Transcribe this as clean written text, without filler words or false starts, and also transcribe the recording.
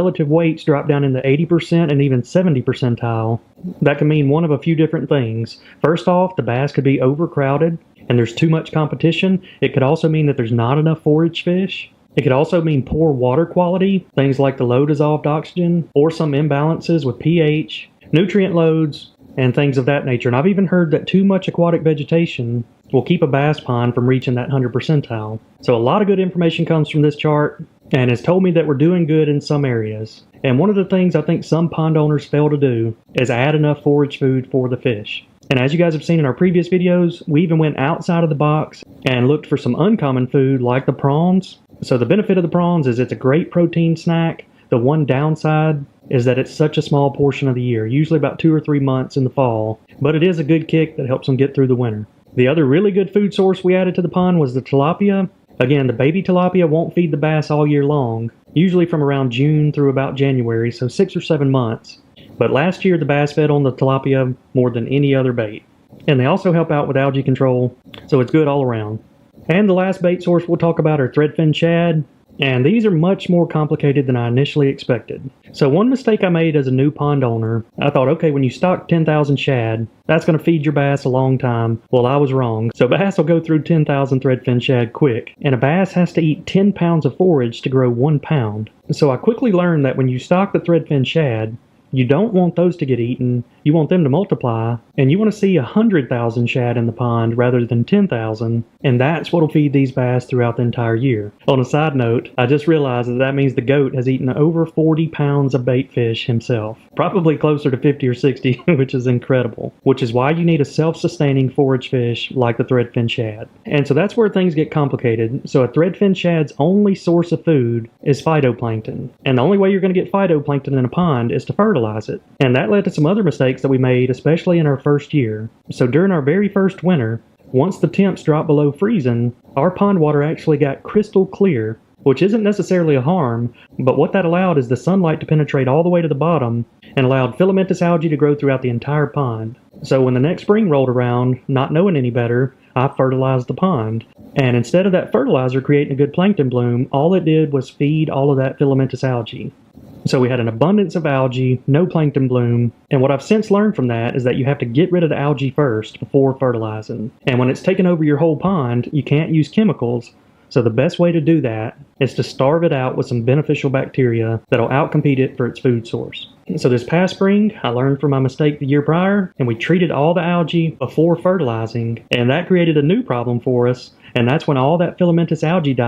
relative weights drop down in the 80% and even 70 percentile, that can mean one of a few different things. First off, the bass could be overcrowded and there's too much competition. It could also mean that there's not enough forage fish. It could also mean poor water quality, things like the low dissolved oxygen, or some imbalances with pH, nutrient loads, and things of that nature. And I've even heard that too much aquatic vegetation will keep a bass pond from reaching that 100 percentile. So a lot of good information comes from this chart, and it's told me that we're doing good in some areas. And one of the things I think some pond owners fail to do is add enough forage food for the fish. And as you guys have seen in our previous videos, we even went outside of the box and looked for some uncommon food like the prawns. So the benefit of the prawns is it's a great protein snack. The one downside is that it's such a small portion of the year, usually about 2 or 3 months in the fall, but it is a good kick that helps them get through the winter. The other really good food source we added to the pond was the tilapia. Again, the baby tilapia won't feed the bass all year long, usually from around June through about January, so 6 or 7 months. But last year the bass fed on the tilapia more than any other bait. And they also help out with algae control, so it's good all around. And the last bait source we'll talk about are threadfin shad. And these are much more complicated than I initially expected. So one mistake I made as a new pond owner, I thought, okay, when you stock 10,000 shad, that's going to feed your bass a long time. Well, I was wrong. So bass will go through 10,000 threadfin shad quick, and a bass has to eat 10 pounds of forage to grow 1 pound. So I quickly learned that when you stock the threadfin shad, you don't want those to get eaten, you want them to multiply, and you want to see 100,000 shad in the pond rather than 10,000, and that's what'll feed these bass throughout the entire year. On a side note, I just realized that means the goat has eaten over 40 pounds of bait fish himself. Probably closer to 50 or 60, which is incredible. Which is why you need a self-sustaining forage fish like the threadfin shad. And so that's where things get complicated. So a threadfin shad's only source of food is phytoplankton. And the only way you're going to get phytoplankton in a pond is to fertilize it. And that led to some other mistakes that we made, especially in our first year. So during our very first winter, once the temps dropped below freezing, our pond water actually got crystal clear, which isn't necessarily a harm, but what that allowed is the sunlight to penetrate all the way to the bottom and allowed filamentous algae to grow throughout the entire pond. So when the next spring rolled around, not knowing any better, I fertilized the pond. And instead of that fertilizer creating a good plankton bloom, all it did was feed all of that filamentous algae. So we had an abundance of algae, no plankton bloom, and what I've since learned from that is that you have to get rid of the algae first before fertilizing. And when it's taken over your whole pond, you can't use chemicals, so the best way to do that is to starve it out with some beneficial bacteria that'll outcompete it for its food source. So this past spring, I learned from my mistake the year prior, and we treated all the algae before fertilizing, and that created a new problem for us, and that's when all that filamentous algae died.